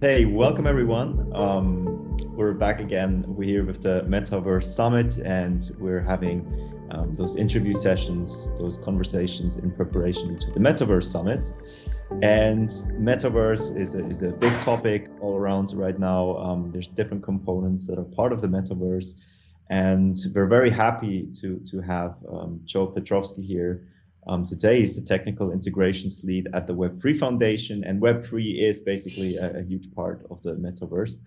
Hey, welcome everyone. We're back again. We're here with the Metaverse Summit, and we're having those interview sessions, those conversations in preparation to the Metaverse Summit. And Metaverse is a big topic all around right now. There's different components that are part of the Metaverse, and we're very happy to have Joe Petrowski here. Today he's the technical integrations lead at the Web3 Foundation, and Web3 is basically a huge part of the Metaverse.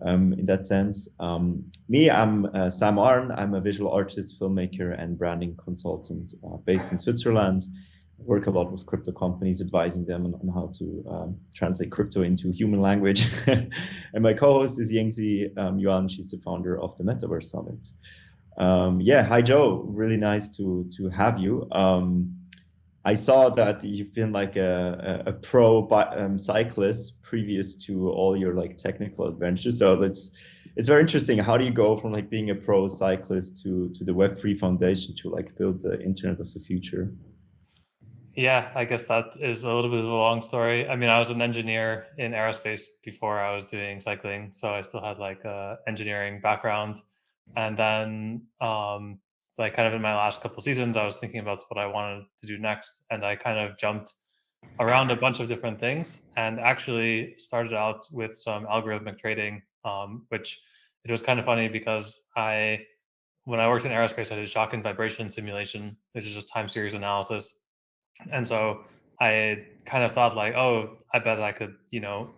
In that sense, I'm Sam Arn. I'm a visual artist, filmmaker, and branding consultant based in Switzerland. Work a lot with crypto companies, advising them on how to translate crypto into human language. And my co-host is Yingzi Yuan. She's the founder of the Metaverse Summit. Yeah, hi Joe. Really nice to have you. I saw that you've been like a pro cyclist previous to all your like technical adventures. So it's very interesting. How do you go from like being a pro cyclist to the Web3 Foundation to like build the internet of the future? Yeah, I guess that is a little bit of a long story. I mean, I was an engineer in aerospace before I was doing cycling, so I still had like a engineering background. And then, like kind of in my last couple seasons, I was thinking about what I wanted to do next, and I kind of jumped around a bunch of different things, and actually started out with some algorithmic trading, which it was kind of funny because when I worked in aerospace, I did shock and vibration simulation, which is just time series analysis. And so I kind of thought like, oh, I bet I could,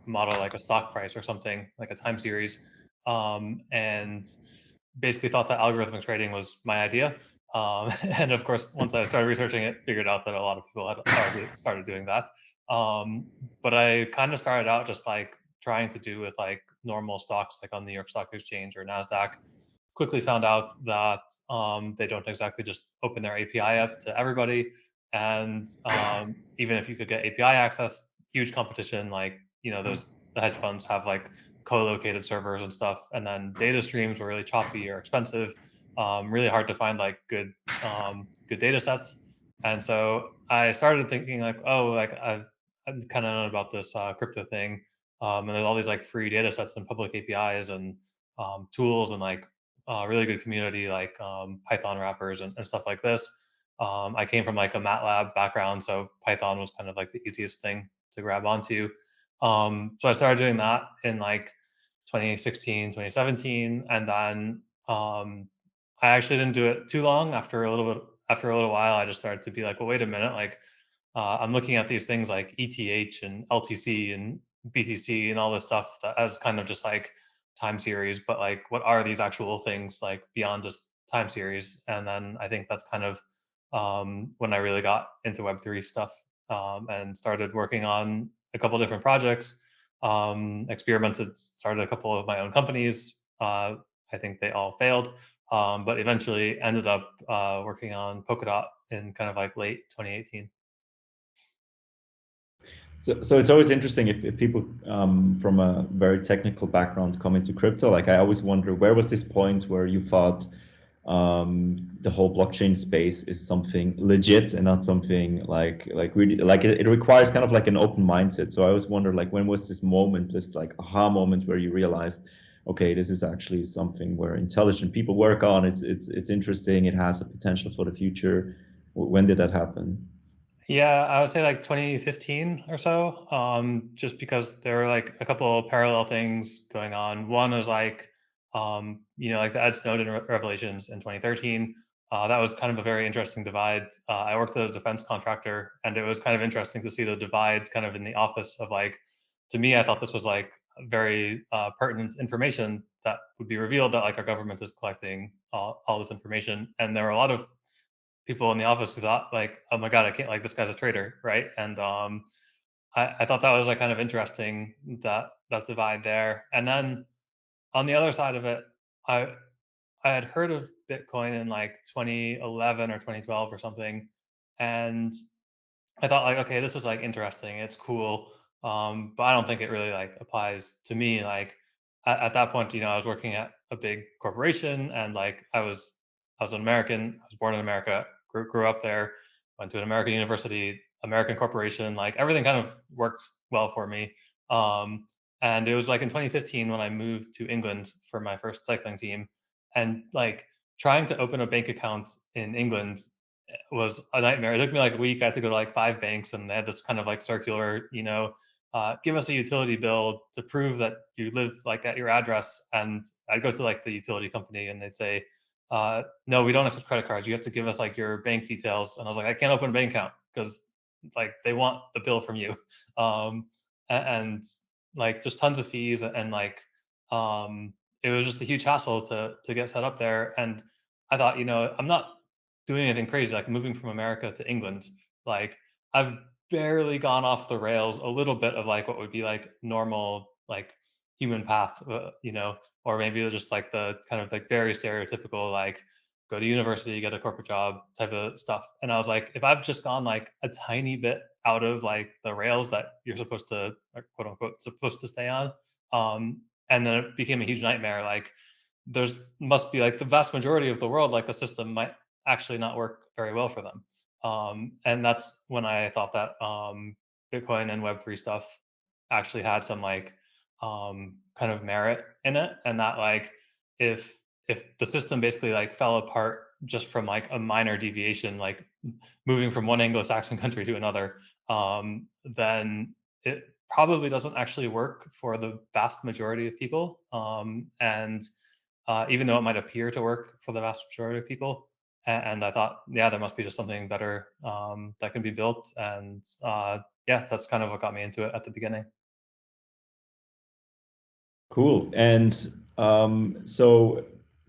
model like a stock price or something like a time series. And basically thought that algorithmic trading was my idea. And of course, once I started researching it, figured out that a lot of people had already started doing that. But I kind of started out just like trying to do with like normal stocks, like on the New York Stock Exchange or NASDAQ. Quickly found out that they don't exactly just open their API up to everybody, and even if you could get API access, huge competition. Like those the hedge funds have like co-located servers and stuff, and then data streams were really choppy or expensive. Really hard to find like good data sets. And so I started thinking like, oh, like I've kind of known about this crypto thing, and there's all these like free data sets and public APIs and tools and like really good community like Python wrappers and stuff like this. I came from like a MATLAB background, so Python was kind of like the easiest thing to grab onto. So I started doing that in like 2016, 2017, and then I actually didn't do it too long. After a little while, I just started to be like, well, wait a minute, like I'm looking at these things like ETH and LTC and BTC and all this stuff that as kind of just like time series, but like what are these actual things like beyond just time series? And then I think that's kind of when I really got into Web3 stuff, and started working on a couple different projects. Experimented, started a couple of my own companies. I think they all failed, but eventually ended up working on Polkadot in kind of like late 2018. So it's always interesting if people from a very technical background come into crypto. Like I always wonder, where was this point where you thought the whole blockchain space is something legit and not something like really like it requires kind of like an open mindset. So I always wonder, like, when was this moment, this like aha moment where you realized, okay, this is actually something where intelligent people work on. It's interesting. It has a potential for the future. When did that happen? Yeah, I would say like 2015 or so, just because there were like a couple of parallel things going on. One is like, like the Ed Snowden revelations in 2013. That was kind of a very interesting divide. I worked at a defense contractor, and it was kind of interesting to see the divide kind of in the office of like, to me, I thought this was like very pertinent information that would be revealed that like our government is collecting all this information. And there were a lot of people in the office who thought like, oh my god, I can't, like, this guy's a traitor, right? And I thought that was like kind of interesting, that divide there. And then on the other side of it, I I had heard of Bitcoin in like 2011 or 2012 or something, and I thought like, okay, this is like interesting, it's cool, but I don't think it really like applies to me. Like at that point, I was working at a big corporation, and like I was an American. I was born in America, grew up there, went to an American university, American corporation. Like everything kind of worked well for me. And it was like in 2015 when I moved to England for my first cycling team, and like trying to open a bank account in England was a nightmare. It took me like a week. I had to go to like 5 banks, and they had this kind of like circular, give us a utility bill to prove that you live like at your address. And I'd go to like the utility company, and they'd say, no, we don't accept credit cards. You have to give us like your bank details. And I was like, I can't open a bank account because like they want the bill from you. Um, and like just tons of fees, and like it was just a huge hassle to get set up there. And I thought, I'm not doing anything crazy like moving from America to England. Like I've barely gone off the rails a little bit of like what would be like normal like human path, or maybe just like the kind of like very stereotypical like go to university, get a corporate job type of stuff. And I was like, if I've just gone like a tiny bit out of like the rails that you're supposed to, or quote unquote, supposed to stay on, and then it became a huge nightmare. Like there's must be like the vast majority of the world, like the system might actually not work very well for them. And that's when I thought that Bitcoin and Web3 stuff actually had some like kind of merit in it, and that like if the system basically like fell apart just from like a minor deviation, like moving from one Anglo-Saxon country to another, then it probably doesn't actually work for the vast majority of people. And even though it might appear to work for the vast majority of people, and I thought, yeah, there must be just something better that can be built. And yeah, that's kind of what got me into it at the beginning. Cool. And so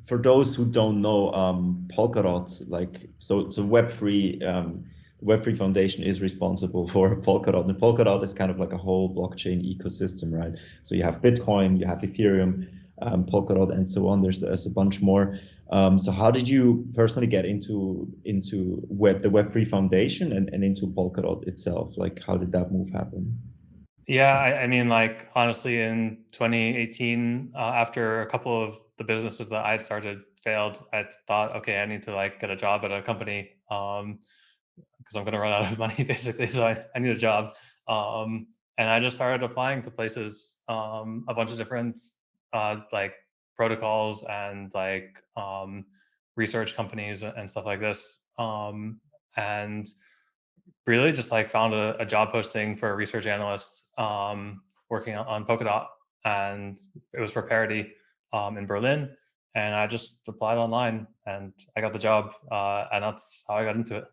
for those who don't know, Polkadot, like so Web3 Foundation is responsible for Polkadot. And Polkadot is kind of like a whole blockchain ecosystem, right? So you have Bitcoin, you have Ethereum, Polkadot, and so on. There's a bunch more. So how did you personally get into the Web3 Foundation and into Polkadot itself? Like how did that move happen? Yeah, I mean, like honestly, in 2018, after a couple of the businesses that I started failed, I thought, okay, I need to like get a job at a company because I'm going to run out of money basically. So I need a job, and I just started applying to places, a bunch of different like protocols and like research companies and stuff like this, and really just like found a job posting for a research analyst working on Polkadot, and it was for Parity in Berlin. And I just applied online, and I got the job, and that's how I got into it.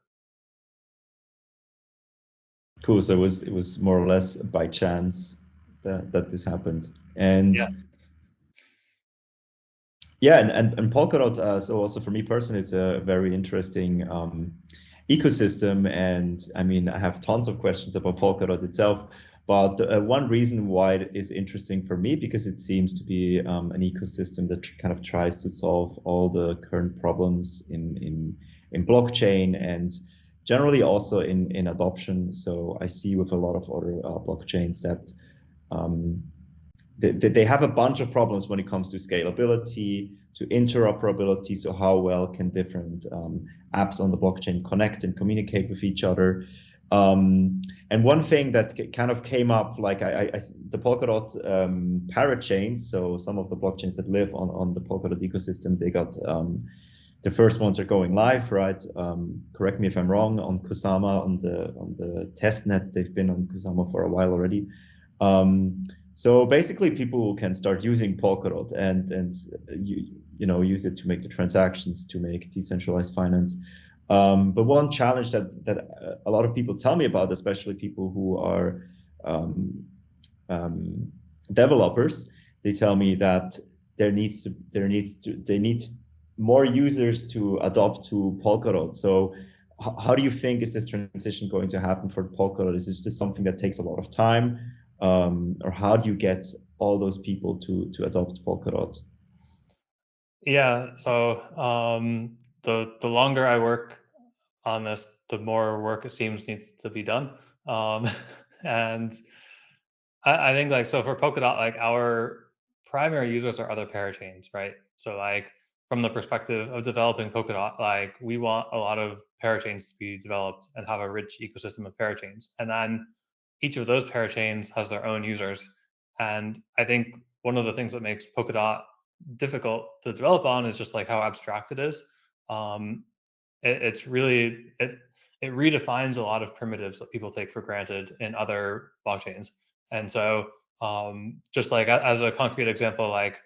Cool. So it was more or less by chance that this happened. Yeah. And yeah, and Polkadot, so also for me personally, it's a very interesting ecosystem. And I mean, I have tons of questions about Polkadot itself. But one reason why it is interesting for me, because it seems to be an ecosystem that kind of tries to solve all the current problems in blockchain and generally also in adoption. So I see with a lot of other blockchains that um, they have a bunch of problems when it comes to scalability, to interoperability. So how well can different apps on the blockchain connect and communicate with each other? And one thing that kind of came up, like the Polkadot Parachains, so some of the blockchains that live on the Polkadot ecosystem, they got the first ones are going live, right? Correct me if I'm wrong. On Kusama, on the test net, they've been on Kusama for a while already. So basically, people can start using Polkadot and use it to make the transactions, to make decentralized finance. But one challenge that a lot of people tell me about, especially people who are um, um, developers, they tell me that they need more users to adopt to Polkadot. So how do you think is this transition going to happen for Polkadot? Is this just something that takes a lot of time, or how do you get all those people to adopt Polkadot? Yeah. So the longer I work on this, the more work it seems needs to be done. And I think like so for Polkadot, like our primary users are other parachains, right? So like from the perspective of developing Polkadot, like we want a lot of parachains to be developed and have a rich ecosystem of parachains. And then each of those parachains has their own users. And I think one of the things that makes Polkadot difficult to develop on is just like how abstract it is. Um, it's really it redefines a lot of primitives that people take for granted in other blockchains. And so, just like as a concrete example, like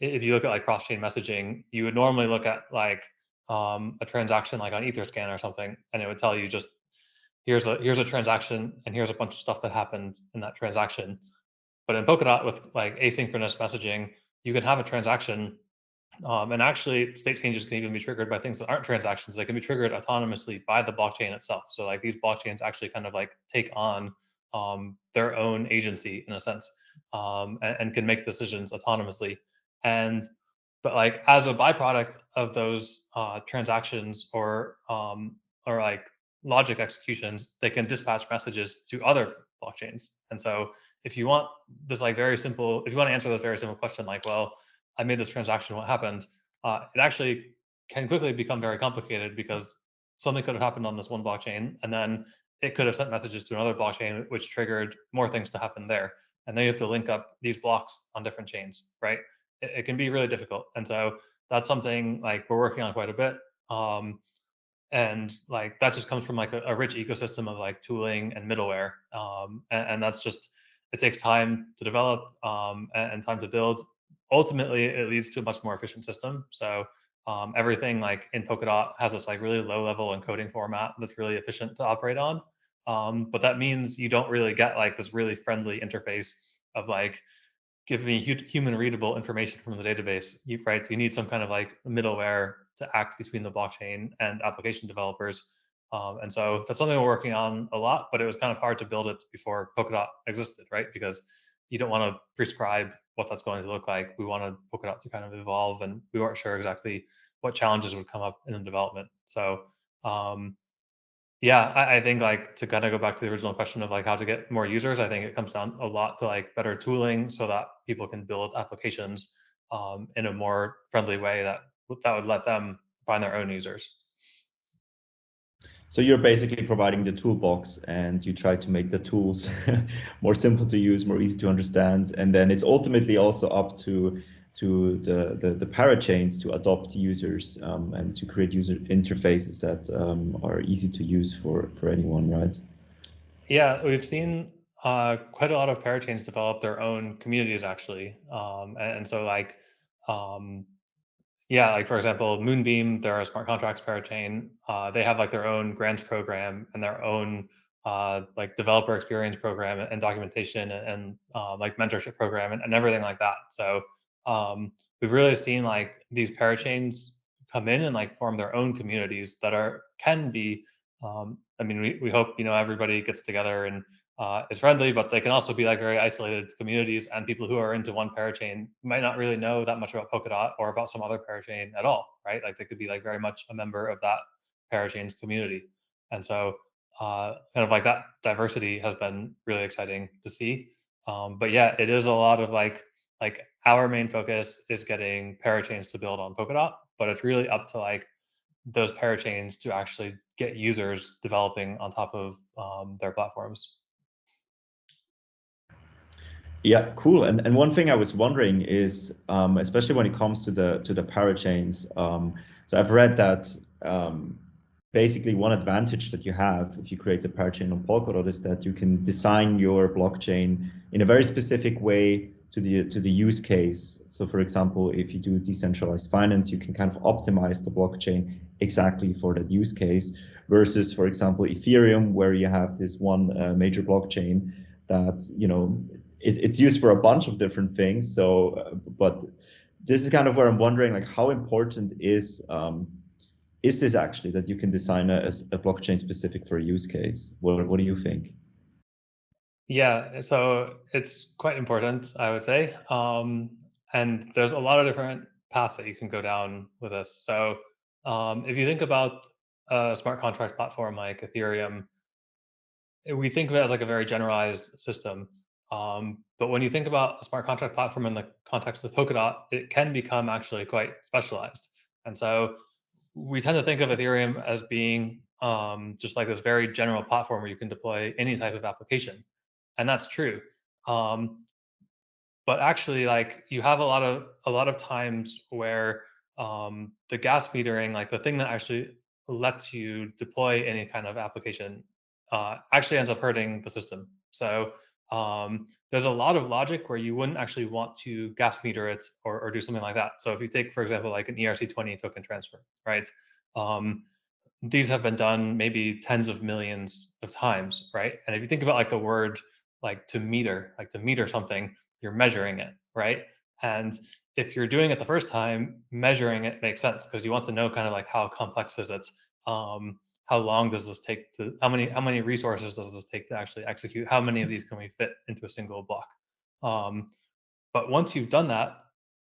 if you look at like cross-chain messaging, you would normally look at like a transaction like on Etherscan or something, and it would tell you just here's a transaction and here's a bunch of stuff that happened in that transaction. But in Polkadot with like asynchronous messaging, you can have a transaction, and actually, state changes can even be triggered by things that aren't transactions. They can be triggered autonomously by the blockchain itself. So, like these blockchains actually kind of like take on their own agency in a sense, and can make decisions autonomously. And but like as a byproduct of those transactions or like logic executions, they can dispatch messages to other blockchains. And so, if you want this like very simple, if you want to answer this very simple question, like, well, I made this transaction, what happened? It actually can quickly become very complicated because something could have happened on this one blockchain, and then it could have sent messages to another blockchain, which triggered more things to happen there. And then you have to link up these blocks on different chains, right? It can be really difficult. And so that's something like we're working on quite a bit. And like that just comes from like a rich ecosystem of like tooling and middleware, and that's just it takes time to develop, and time to build. Ultimately it leads to a much more efficient system. So everything like in Polkadot has this like really low level encoding format that's really efficient to operate on, but that means you don't really get like this really friendly interface of like give me human readable information from the database. You need some kind of like middleware to act between the blockchain and application developers. And so that's something we're working on a lot, but it was kind of hard to build it before Polkadot existed, right? Because you don't want to prescribe what that's going to look like. We wanted Polkadot to kind of evolve, and we weren't sure exactly what challenges would come up in the development. So um, yeah, I think like to kind of go back to the original question of like how to get more users, I think it comes down a lot to like better tooling so that people can build applications in a more friendly way that would let them find their own users. So you're basically providing the toolbox and you try to make the tools more simple to use, more easy to understand. And then it's ultimately also up to the parachains to adopt users, and to create user interfaces that are easy to use for anyone, right? Yeah, we've seen quite a lot of parachains develop their own communities actually, and so like um, yeah, like for example, Moonbeam, they're a smart contracts parachain. They have like their own grants program and their own like developer experience program and documentation and like mentorship program and everything like that. So we've really seen like these parachains come in and like form their own communities that are can be. I mean, we hope everybody gets together and is friendly, but they can also be like very isolated communities, and people who are into one parachain might not really know that much about Polkadot or about some other parachain at all, right? Like they could be like very much a member of that parachain's community. And so kind of like that diversity has been really exciting to see. But yeah, it is a lot of like our main focus is getting parachains to build on Polkadot, but it's really up to like those parachains to actually get users developing on top of their platforms. Yeah, cool. And one thing I was wondering is, especially when it comes to the parachains, so I've read that basically one advantage that you have if you create a parachain on Polkadot is that you can design your blockchain in a very specific way to the use case. So for example, if you do decentralized finance, you can kind of optimize the blockchain exactly for that use case versus, for example, Ethereum, where you have this one major blockchain that it's used for a bunch of different things. So, but this is kind of where I'm wondering, like, how important is this actually that you can design a blockchain specific for a use case? What do you think? Yeah, so it's quite important, I would say. And there's a lot of different paths that you can go down with this. So if you think about a smart contract platform like Ethereum, we think of it as like a very generalized system. But when you think about a smart contract platform in the context of Polkadot, it can become actually quite specialized. And so we tend to think of Ethereum as being just like this very general platform where you can deploy any type of application, and that's true. Um, but actually, like, you have a lot of times where the gas metering, like the thing that actually lets you deploy any kind of application, actually ends up hurting the system. So there's a lot of logic where you wouldn't actually want to gas meter it or do something like that. So if you take, for example, like an ERC20 token transfer, right? Um, these have been done maybe tens of millions of times, right? And if you think about like the word like to meter something, you're measuring it, right? And if you're doing it the first time, measuring it makes sense because you want to know kind of like how complex is it, how long does this take to, how many resources does this take to actually execute, how many of these can we fit into a single block. Um, but once you've done that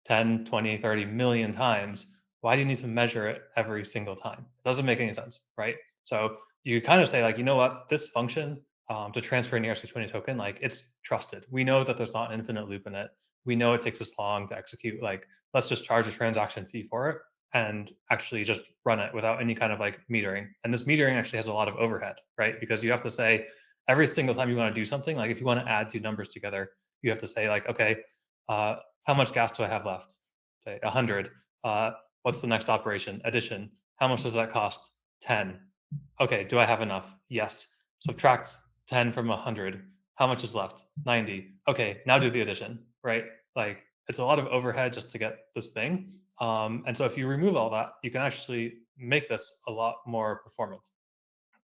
10, 20, 30 million times, why do you need to measure it every single time? It doesn't make any sense, right? So you kind of say like, you know what, this function to transfer an ERC20 token, like it's trusted. We know that there's not an infinite loop in it. We know it takes this long to execute. Like, let's just charge a transaction fee for it and actually just run it without any kind of like metering. And this metering actually has a lot of overhead, right? Because you have to say every single time you want to do something, like if you want to add two numbers together, you have to say like, okay, how much gas do I have left? Say 100. What's the next operation? Addition. How much does that cost? 10. Okay, do I have enough? Yes. Subtract 10 from 100. How much is left? 90. Okay, now do the addition, right? Like it's a lot of overhead just to get this thing. And so if you remove all that, you can actually make this a lot more performant.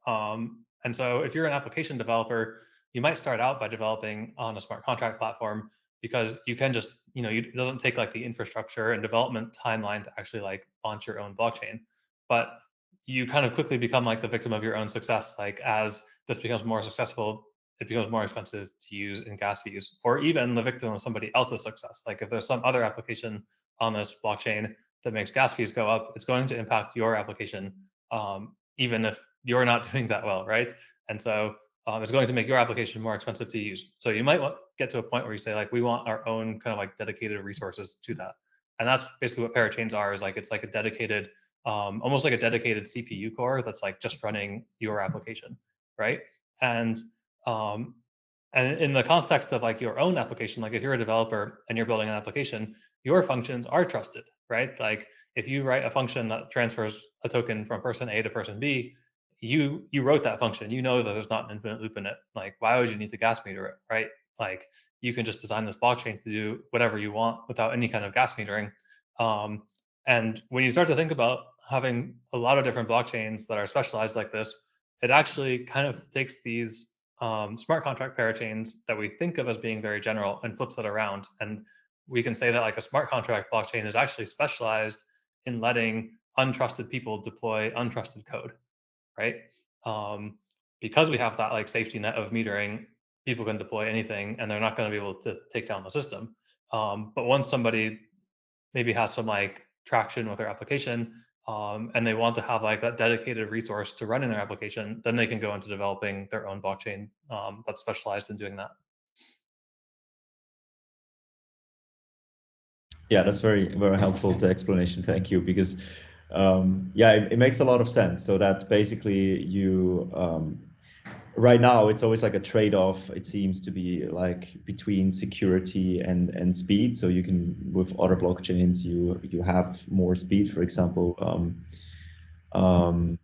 And so if you're an application developer, you might start out by developing on a smart contract platform because you can just, it doesn't take like the infrastructure and development timeline to actually like launch your own blockchain. But you kind of quickly become like the victim of your own success. Like as this becomes more successful, it becomes more expensive to use in gas fees, or even the victim of somebody else's success. Like if there's some other application on this blockchain that makes gas fees go up, it's going to impact your application, even if you're not doing that well, right? And so it's going to make your application more expensive to use. So you might get to a point where you say like, we want our own kind of like dedicated resources to that. And that's basically what parachains are, is like, it's like a dedicated, almost like a dedicated CPU core that's like just running your application, right? And um, and in the context of like your own application, like if you're a developer and you're building an application, your functions are trusted, right? Like if you write a function that transfers a token from person A to person B, you wrote that function. You know that there's not an infinite loop in it. Like why would you need to gas meter it, right? Like you can just design this blockchain to do whatever you want without any kind of gas metering. And when you start to think about having a lot of different blockchains that are specialized like this, it actually kind of takes these smart contract parachains that we think of as being very general and flips it around. And we can say that like a smart contract blockchain is actually specialized in letting untrusted people deploy untrusted code, right? Um, because we have that like safety net of metering, people can deploy anything and they're not going to be able to take down the system. But once somebody maybe has some like traction with their application, and they want to have like that dedicated resource to run in their application, then they can go into developing their own blockchain that's specialized in doing that. Yeah, that's very, very helpful, the explanation. Thank you. Because yeah, it makes a lot of sense. So that basically you right now it's always like a trade-off. It seems to be like between security and speed. So you can, with other blockchains, you have more speed. For example, oh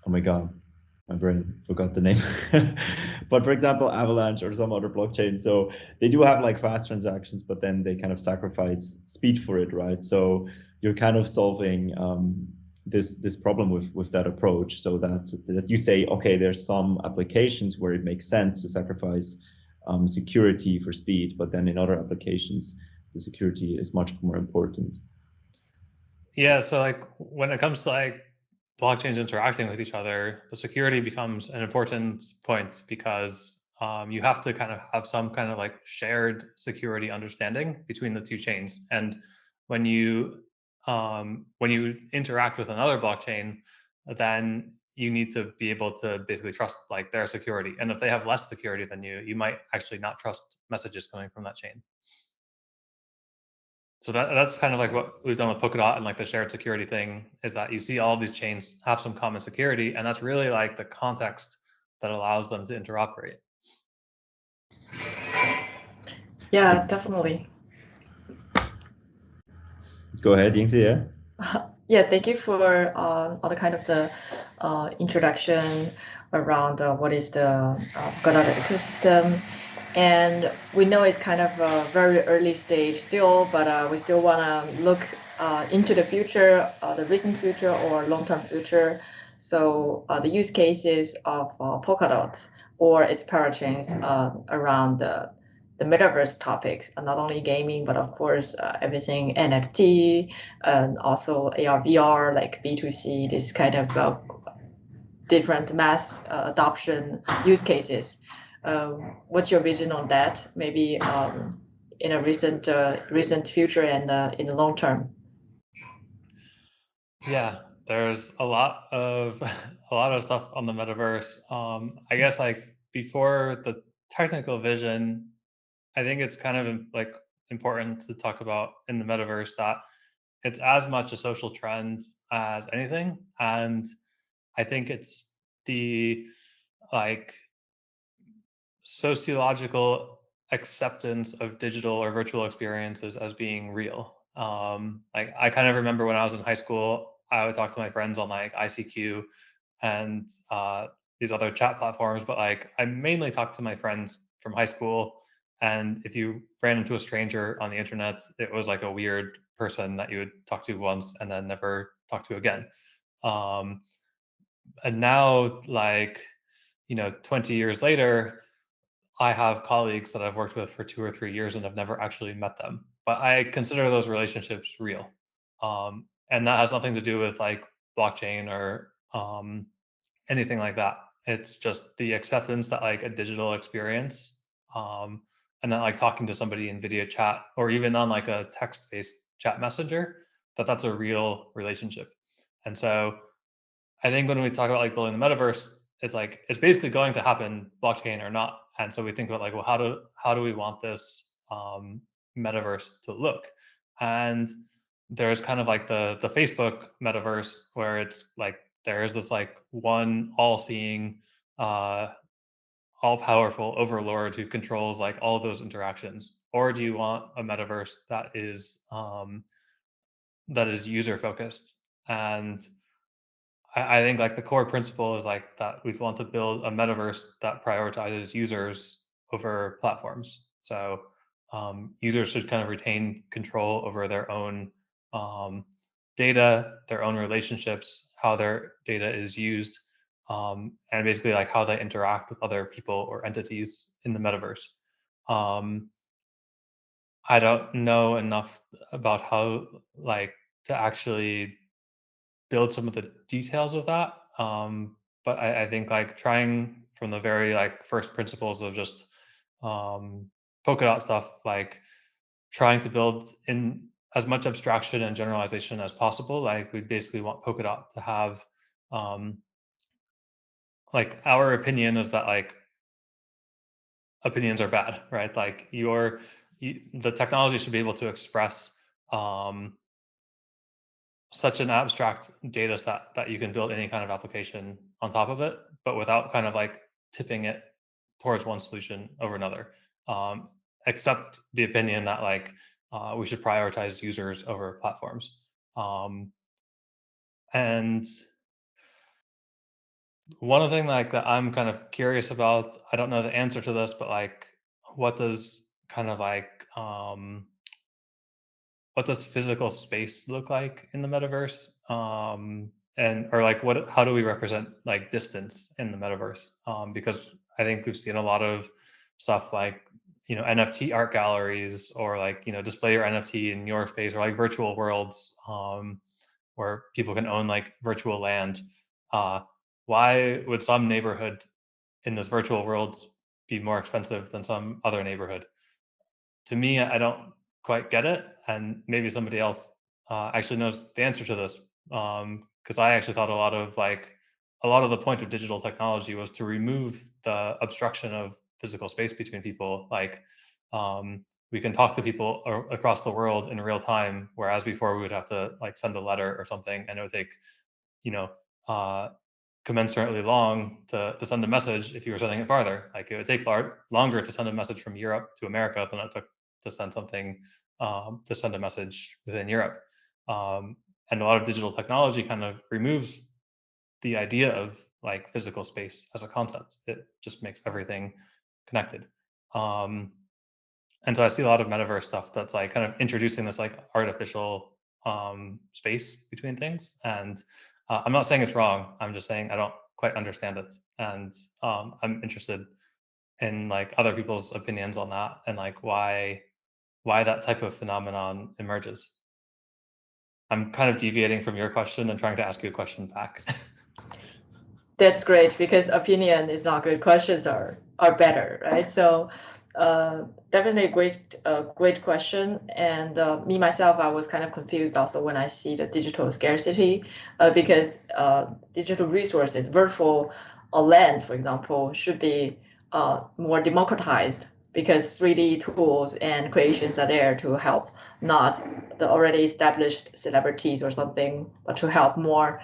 my god, my brain forgot the name. But for example, Avalanche or some other blockchain, so they do have like fast transactions, but then they kind of sacrifice speed for it, right? So you're kind of solving this problem with that approach, so that you say, okay, there's some applications where it makes sense to sacrifice security for speed, but then in other applications, the security is much more important. Yeah, so like when it comes to like blockchains interacting with each other, the security becomes an important point because you have to kind of have some kind of like shared security understanding between the two chains. And when you interact with another blockchain, then you need to be able to basically trust like their security. And if they have less security than you might actually not trust messages coming from that chain. So that's kind of like what we've done with Polkadot and like the shared security thing, is that you see all of these chains have some common security, and that's really like the context that allows them to interoperate. Yeah, definitely. Go ahead, Yingzi. Yeah. Yeah, thank you for all the kind of the introduction around what is the Polkadot ecosystem. And we know it's kind of a very early stage still, but we still want to look into the future, the recent future or long-term future. So the use cases of Polkadot or its parachains around the metaverse topics, not only gaming, but of course everything NFT and also AR, VR, like B2C, this kind of different mass adoption use cases. What's your vision on that? Maybe in a recent future and in the long term. Yeah, there's a lot of a lot of stuff on the metaverse. I guess like before the technical vision, I think it's kind of like important to talk about in the metaverse that it's as much a social trend as anything, and I think it's the like sociological acceptance of digital or virtual experiences as being real. Like I kind of remember when I was in high school, I would talk to my friends on like ICQ and these other chat platforms, but like I mainly talked to my friends from high school. And if you ran into a stranger on the internet, it was like a weird person that you would talk to once and then never talk to again. Um, and now, like, 20 years later, I have colleagues that I've worked with for 2 or 3 years and have never actually met them, but I consider those relationships real. And that has nothing to do with like blockchain or anything like that. It's just the acceptance that like a digital experience, um, and then like talking to somebody in video chat or even on like a text-based chat messenger, that's a real relationship. And so I think when we talk about like building the metaverse, it's like it's basically going to happen, blockchain or not. And so we think about like, well, how do we want this metaverse to look? And there's kind of like the Facebook metaverse where it's like there is this like one all-seeing, uh, all-powerful overlord who controls like all of those interactions. Or do you want a metaverse that is user focused? And I think like the core principle is like that we want to build a metaverse that prioritizes users over platforms. So users should kind of retain control over their own um, data, their own relationships, how their data is used, and basically like how they interact with other people or entities in the metaverse. Um, I don't know enough about how like to actually build some of the details of that. But I think like trying from the very like first principles of just um, Polkadot stuff, like trying to build in as much abstraction and generalization as possible. Like we basically want Polkadot to have um, like our opinion is that like opinions are bad, right? Like the technology should be able to express um, such an abstract data set that you can build any kind of application on top of it, but without kind of like tipping it towards one solution over another. Um, Except the opinion that like we should prioritize users over platforms. Um, and one thing like that I'm kind of curious about, I don't know the answer to this, but like what does kind of like what does physical space look like in the metaverse? And or like what how do we represent like distance in the metaverse? Because I think we've seen a lot of stuff like NFT art galleries or like display your NFT in your space or like virtual worlds where people can own like virtual land. Uh, why would some neighborhood in this virtual world be more expensive than some other neighborhood? To me, I don't quite get it, and maybe somebody else actually knows the answer to this. Because I actually thought a lot of the point of digital technology was to remove the obstruction of physical space between people. Like we can talk to people across the world in real time, whereas before we would have to like send a letter or something, and it would take you know uh, commensurately long to send a message if you were sending it farther. Like it would take longer to send a message from Europe to America than it took to send something to send a message within Europe. And a lot of digital technology kind of removes the idea of like physical space as a concept. It just makes everything connected. And so I see a lot of metaverse stuff that's like kind of introducing this like artificial space between things. And I'm not saying it's wrong. I'm just saying I don't quite understand it. And I'm interested in like other people's opinions on that and like why that type of phenomenon emerges. I'm kind of deviating from your question and trying to ask you a question back. That's great, because opinion is not good. Questions are better, right? So definitely a great question. And me myself, I was kind of confused also when I see the digital scarcity, because digital resources, virtual lands, for example, should be more democratized, because 3D tools and creations are there to help not the already established celebrities or something, but to help more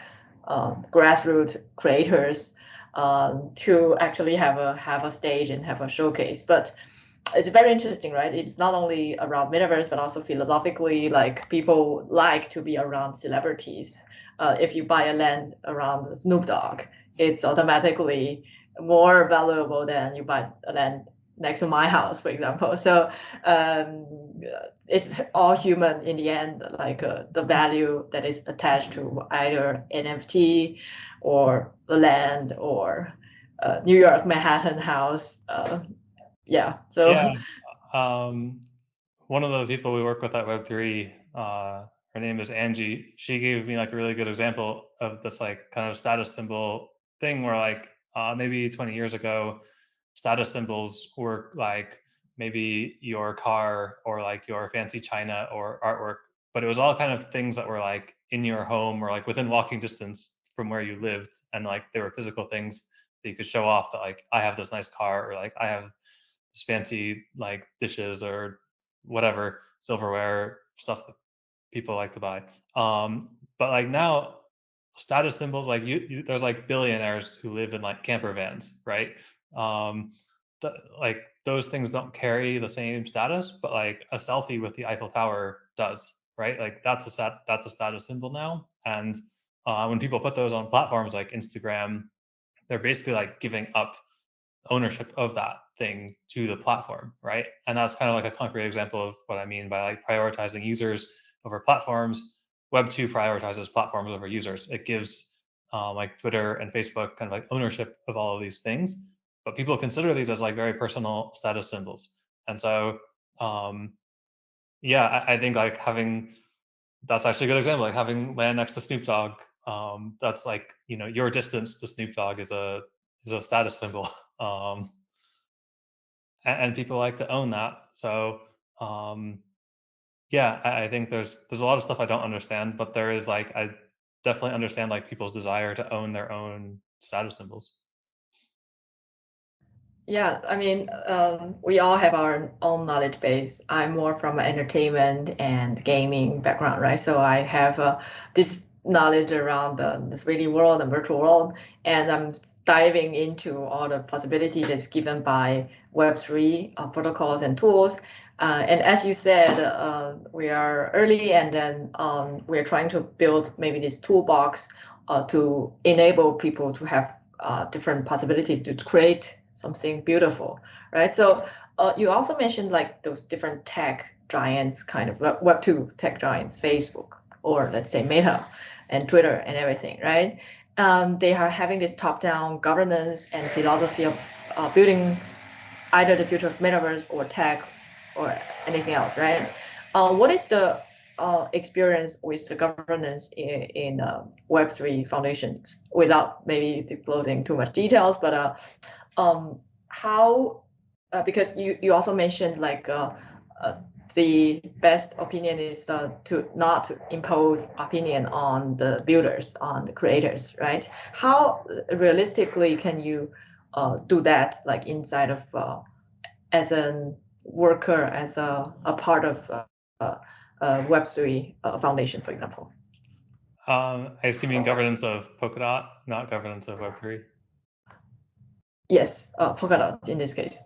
grassroots creators to actually have a stage and have a showcase. But it's very interesting, right? It's not only around metaverse, but also philosophically, like people like to be around celebrities. If you buy a land around Snoop Dogg, it's automatically more valuable than you buy a land next to my house, for example. So it's all human in the end, like the value that is attached to either NFT or the land or New York Manhattan house. Yeah. So Yeah. One of the people we work with at Web3, her name is Angie. She gave me like a really good example of this like kind of status symbol thing where like maybe 20 years ago, status symbols were like maybe your car or like your fancy china or artwork, but it was all kind of things that were like in your home or like within walking distance from where you lived, and like they were physical things that you could show off that like I have this nice car or like I have this fancy like dishes or whatever silverware stuff that people like to buy. But like now, status symbols like there's like billionaires who live in like camper vans, right? Um, like those things don't carry the same status, but like a selfie with the Eiffel Tower does, right? Like that's a status symbol now. And when people put those on platforms like Instagram, they're basically like giving up ownership of that thing to the platform, right? And that's kind of like a concrete example of what I mean by like prioritizing users over platforms. Web2 prioritizes platforms over users. It gives like Twitter and Facebook kind of like ownership of all of these things, but people consider these as like very personal status symbols. And so, yeah, I think like having, that's actually a good example, like having land next to Snoop Dogg. That's like, you know, your distance to Snoop Dogg is a status symbol. Um, and people like to own that. So yeah, I think there's a lot of stuff I don't understand, but there is like I definitely understand like people's desire to own their own status symbols. yeah, I mean, we all have our own knowledge base. I'm more from an entertainment and gaming background, right? So I have this knowledge around this 3D world and virtual world, and I'm diving into all the possibilities that's given by Web3 protocols and tools. And as you said, we are early, and then we're trying to build maybe this toolbox to enable people to have different possibilities to create something beautiful, right? So you also mentioned like those different tech giants, kind of Web2 tech giants, Facebook, or let's say Meta and Twitter and everything, right? They are having this top-down governance and philosophy of building either the future of metaverse or tech or anything else, right? What is the experience with the governance in Web3 foundations, without maybe disclosing too much details, but how, because you also mentioned like the best opinion is to not impose opinion on the builders, on the creators, right? How realistically can you do that, like inside of as a worker, as a part of Web3 foundation, for example? I assume you mean governance of Polkadot, not governance of Web3. Yes, Polkadot in this case.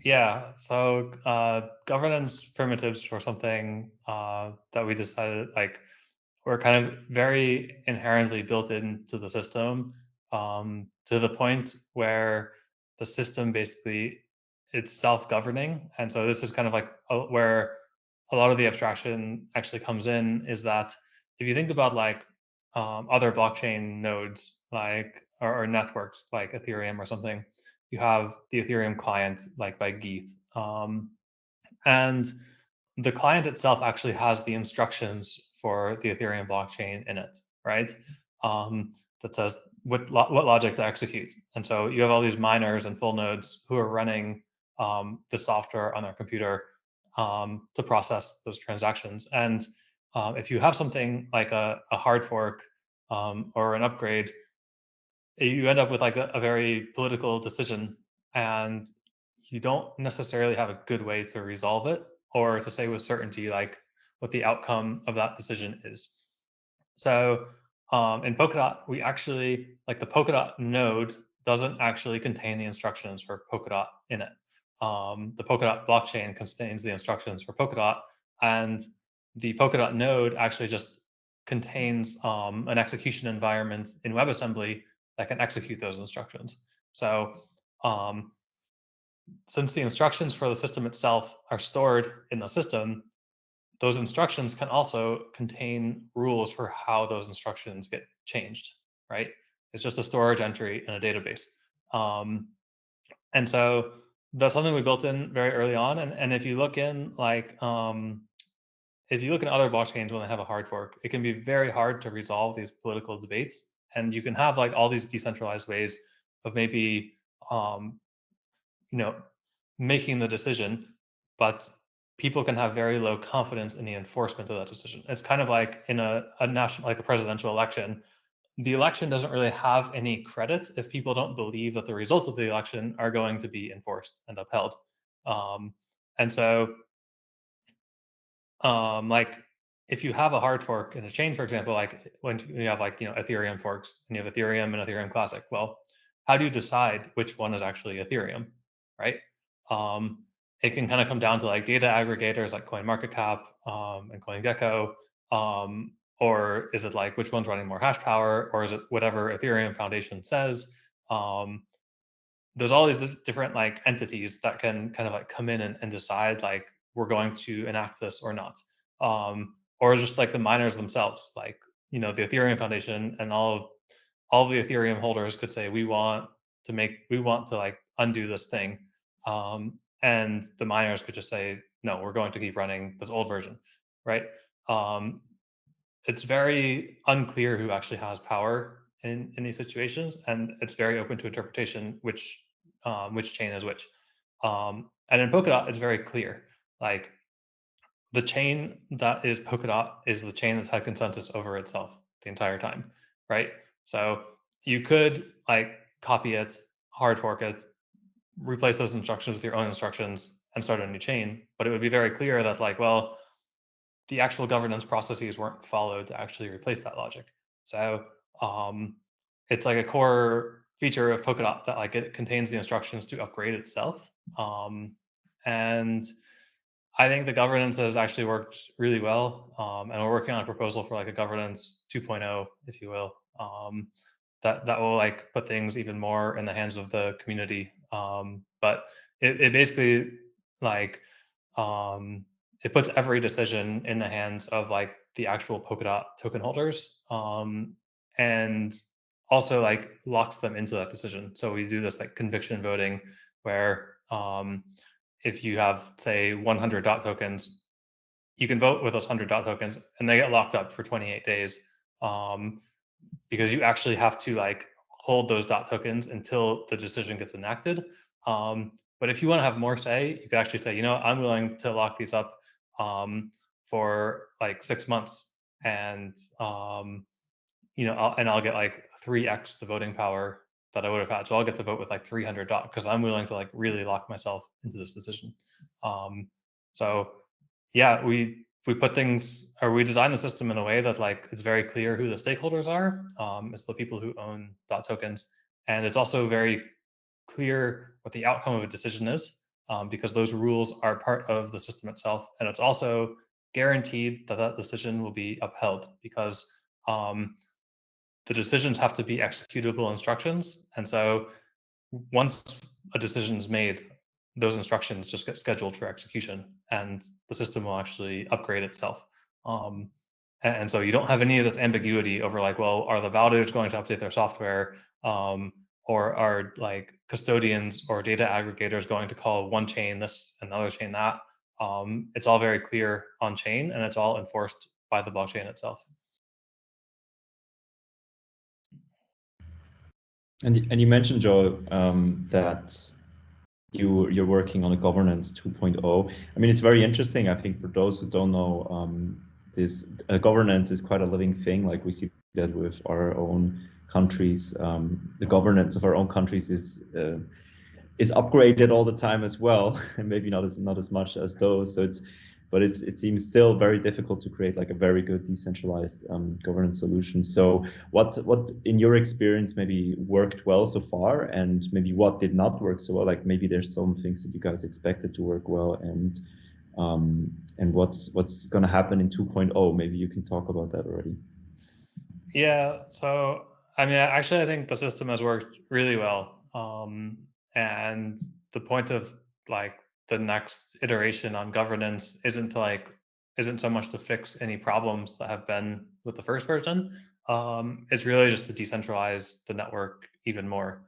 Yeah, so governance primitives were something that we decided like were kind of very inherently built into the system, to the point where the system basically it's self-governing. And so this is kind of like where a lot of the abstraction actually comes in, is that if you think about like other blockchain nodes like or networks like Ethereum or something, you have the Ethereum client like by Geeth. And the client itself actually has the instructions for the Ethereum blockchain in it, right? That says what logic to execute. And so you have all these miners and full nodes who are running the software on their computer to process those transactions. And if you have something like a hard fork or an upgrade, you end up with like a very political decision, and you don't necessarily have a good way to resolve it or to say with certainty like what the outcome of that decision is. So in Polkadot, we actually like the Polkadot node doesn't actually contain the instructions for Polkadot in it. The Polkadot blockchain contains the instructions for Polkadot, and the Polkadot node actually just contains an execution environment in WebAssembly that can execute those instructions. So um, since the instructions for the system itself are stored in the system, those instructions can also contain rules for how those instructions get changed, right? It's just a storage entry in a database. Um, and so that's something we built in very early on. And if you look in like, if you look at other blockchains when they have a hard fork, it can be very hard to resolve these political debates. And you can have like all these decentralized ways of maybe, um, you know, making the decision, but people can have very low confidence in the enforcement of that decision. It's kind of like in a national, like a presidential election. The election doesn't really have any credit if people don't believe that the results of the election are going to be enforced and upheld. Um, and so like if you have a hard fork in a chain, for example, like when you have like, Ethereum forks and you have Ethereum and Ethereum Classic, well, how do you decide which one is actually Ethereum, right? It can kind of come down to like data aggregators like CoinMarketCap and CoinGecko, or is it like which one's running more hash power, or is it whatever Ethereum Foundation says? There's all these different like entities that can kind of like come in and decide like we're going to enact this or not, or just like the miners themselves, like the Ethereum Foundation and all of the Ethereum holders could say we want to like undo this thing, and the miners could just say no, we're going to keep running this old version, right? um, it's very unclear who actually has power in these situations, and it's very open to interpretation which chain is which. And in Polkadot, it's very clear. Like the chain that is Polkadot is the chain that's had consensus over itself the entire time, right? So you could like copy it, hard fork it, replace those instructions with your own instructions, and start a new chain. But it would be very clear that like, well, the actual governance processes weren't followed to actually replace that logic. So it's like a core feature of Polkadot that like it contains the instructions to upgrade itself. And I think the governance has actually worked really well. And we're working on a proposal for like a governance 2.0, if you will, that will like put things even more in the hands of the community. But it basically like it puts every decision in the hands of like the actual Polkadot token holders, and also like locks them into that decision. So we do this like conviction voting where if you have say 100 dot tokens, you can vote with those 100 dot tokens and they get locked up for 28 days, because you actually have to like hold those dot tokens until the decision gets enacted. But if you want to have more say, you could actually say, I'm willing to lock these up for like 6 months, and I'll get like 3x the voting power that I would have had. So I'll get to vote with like 300 dot because I'm willing to like really lock myself into this decision. So yeah, we put things, or we design the system in a way that like it's very clear who the stakeholders are. It's the people who own dot tokens, and it's also very clear what the outcome of a decision is. because those rules are part of the system itself. And it's also guaranteed that that decision will be upheld because the decisions have to be executable instructions. And so once a decision is made, those instructions just get scheduled for execution and the system will actually upgrade itself. And so you don't have any of this ambiguity over like, well, are the validators going to update their software? Or are like custodians or data aggregators going to call one chain this, another chain that? It's all very clear on chain and it's all enforced by the blockchain itself. And you mentioned, Joe, that you're working on a governance 2.0. I mean, it's very interesting. I think for those who don't know, this governance is quite a living thing. Like we see that with our own countries. The governance of our own countries is upgraded all the time as well, and maybe not as much as those. So it seems still very difficult to create like a very good decentralized governance solution. So what in your experience maybe worked well so far, and maybe what did not work so well? Like maybe there's some things that you guys expected to work well, and what's going to happen in 2.0? Maybe you can talk about that already. Yeah. So I mean, actually, I think the system has worked really well. And the point of like the next iteration on governance isn't so much to fix any problems that have been with the first version. It's really just to decentralize the network even more.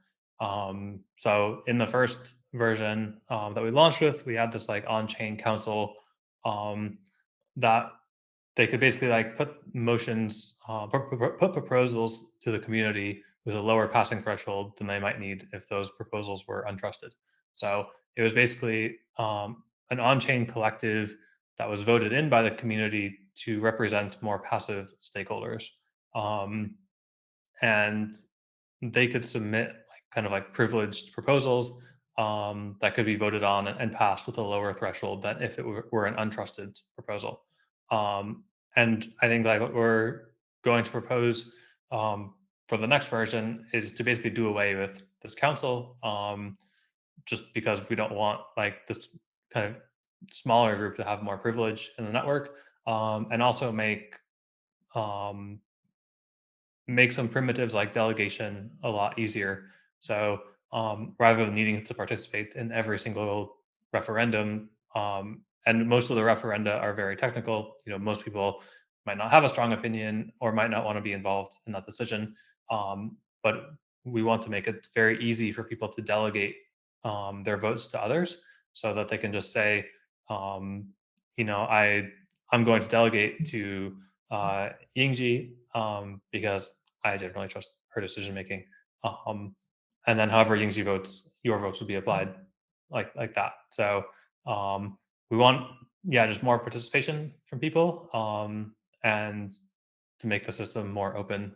So in the first version that we launched with, we had this like on-chain council that they could basically like put motions, put proposals to the community with a lower passing threshold than they might need if those proposals were untrusted. So it was basically an on-chain collective that was voted in by the community to represent more passive stakeholders. And they could submit like kind of like privileged proposals that could be voted on and passed with a lower threshold than if it were an untrusted proposal. And I think like what we're going to propose for the next version is to basically do away with this council, just because we don't want like this kind of smaller group to have more privilege in the network, and also um, make some primitives like delegation a lot easier. So rather than needing to participate in every single referendum, and most of the referenda are very technical, most people might not have a strong opinion or might not want to be involved in that decision. But we want to make it very easy for people to delegate their votes to others so that they can just say, I'm going to delegate to Yingji because I generally trust her decision making. And then however Yingji votes, your votes will be applied like that. So we want, just more participation from people, and to make the system more open,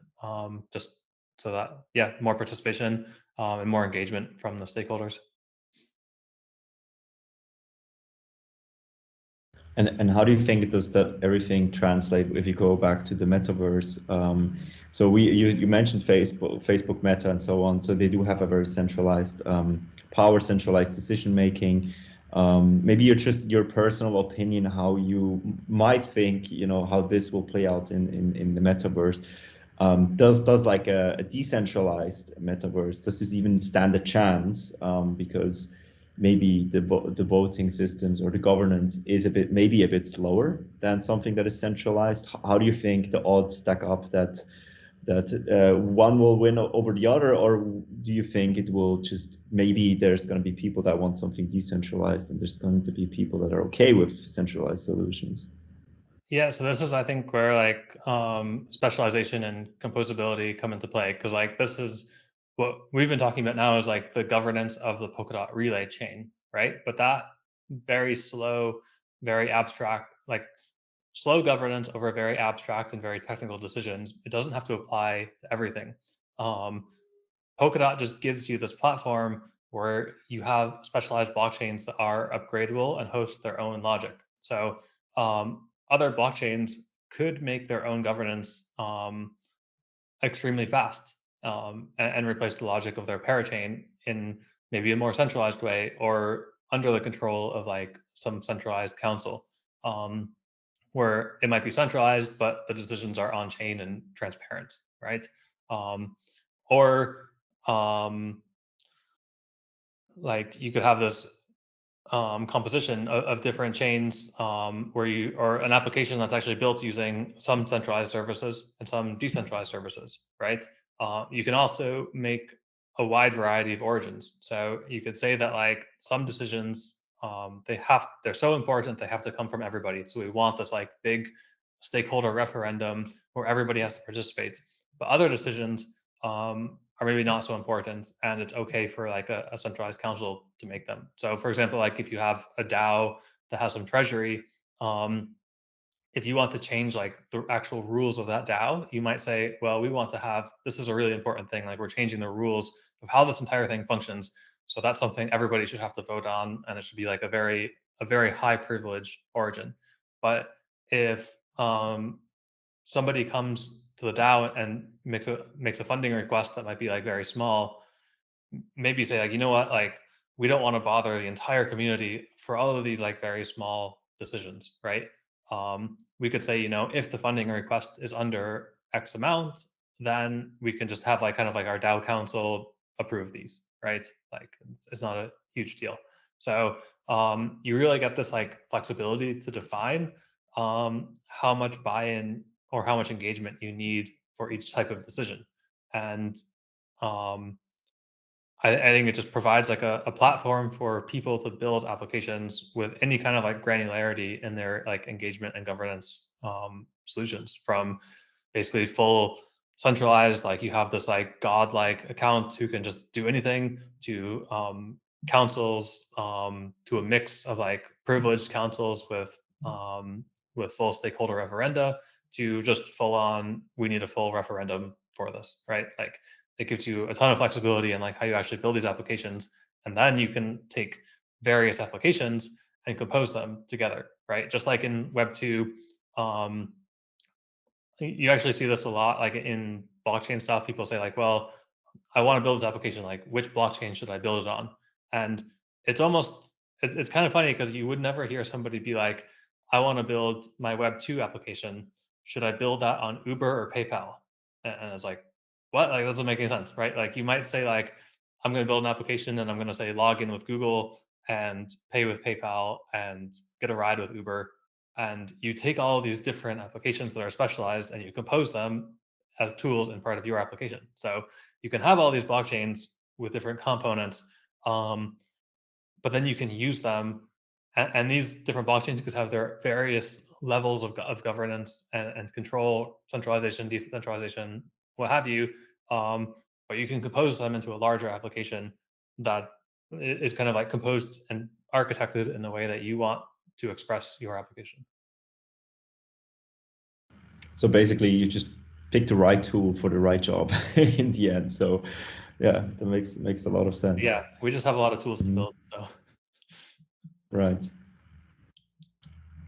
just so that, more participation and more engagement from the stakeholders. And how do you think does that everything translate if you go back to the metaverse? So you mentioned Facebook Meta and so on. So they do have a very centralized centralized decision making. Maybe your personal opinion how you might think how this will play out in the metaverse. Does like a decentralized metaverse, does this even stand a chance? Because maybe the voting systems or the governance is maybe a bit slower than something that is centralized. How do you think the odds stack up that one will win over the other, or do you think it will just maybe there's going to be people that want something decentralized and there's going to be people that are okay with centralized solutions? Yeah, so this is, I think, where like specialization and composability come into play, because like this is what we've been talking about now is like the governance of the Polkadot relay chain, right? But that very slow, very abstract, like slow governance over very abstract and very technical decisions, it doesn't have to apply to everything. Polkadot just gives you this platform where you have specialized blockchains that are upgradable and host their own logic. So other blockchains could make their own governance extremely fast, and replace the logic of their parachain in maybe a more centralized way, or under the control of like some centralized council, where it might be centralized, but the decisions are on chain and transparent, right? Or like you could have this composition of different chains or an application that's actually built using some centralized services and some decentralized services, right? You can also make a wide variety of origins. So you could say that like some decisions, they're so important, they have to come from everybody. So we want this like big stakeholder referendum where everybody has to participate. But other decisions are maybe not so important, and it's okay for like a centralized council to make them. So for example, like if you have a DAO that has some treasury, if you want to change like the actual rules of that DAO, you might say, well, we want to have, this is a really important thing, like we're changing the rules of how this entire thing functions. So that's something everybody should have to vote on, and it should be like a very high privilege origin. But if somebody comes to the DAO and makes a funding request that might be like very small, maybe say like, you know what, like we don't want to bother the entire community for all of these like very small decisions, right? We could say, you know, if the funding request is under X amount, then we can just have like kind of like our DAO council approve these, right? Like it's not a huge deal. So you really get this like flexibility to define how much buy-in or how much engagement you need for each type of decision. And I think it just provides like a platform for people to build applications with any kind of like granularity in their like engagement and governance solutions, from basically full centralized, like you have this like godlike account who can just do anything, to councils, to a mix of like privileged councils with full stakeholder referenda, to just full on, we need a full referendum for this, right? Like it gives you a ton of flexibility in like how you actually build these applications. And then you can take various applications and compose them together, right? Just like in Web2, you actually see this a lot, like in blockchain stuff. People say like, well, I want to build this application, like which blockchain should I build it on? And it's almost, it's kind of funny because you would never hear somebody be like, I want to build my Web2 application. Should I build that on Uber or PayPal? And it's like, what? Like, that doesn't make any sense, right? Like you might say like, I'm going to build an application and I'm going to say log in with Google and pay with PayPal and get a ride with Uber. And you take all of these different applications that are specialized and you compose them as tools in part of your application. So you can have all these blockchains with different components, but then you can use them, and these different blockchains could have their various levels of governance and control, centralization, decentralization, what have you. But you can compose them into a larger application that is kind of like composed and architected in the way that you want to express your application. So basically, you just pick the right tool for the right job in the end. So yeah, that makes a lot of sense. Yeah, we just have a lot of tools to build. So right.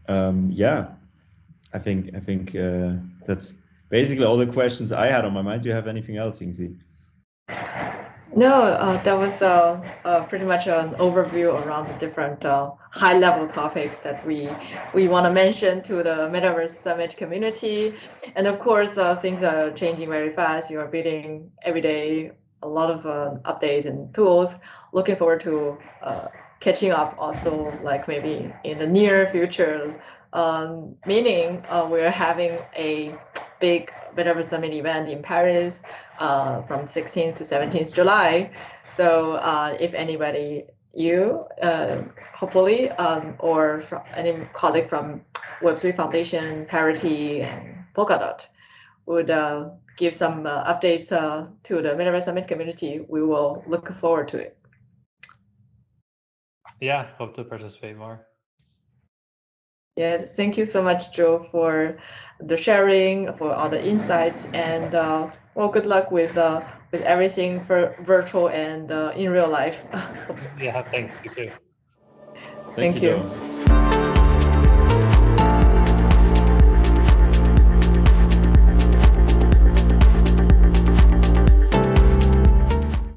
Yeah, I think that's basically all the questions I had on my mind. Do you have anything else, Yingzi? No, that was pretty much an overview around the different high-level topics that we want to mention to the Metaverse Summit community. And of course, things are changing very fast. You are building every day a lot of updates and tools. Looking forward to catching up also, like maybe in the near future. Meaning we're having a big Metaverse Summit event in Paris from 16th to 17th July. So if anybody, hopefully, or from any colleague from Web3 Foundation, Parity, and Polkadot would give some updates to the Metaverse Summit community, we will look forward to it. Yeah, hope to participate more. Yeah, thank you so much, Joe, for the sharing, for all the insights, and well, good luck with everything for virtual and in real life. Yeah, thanks. You too. Thank you, Joe.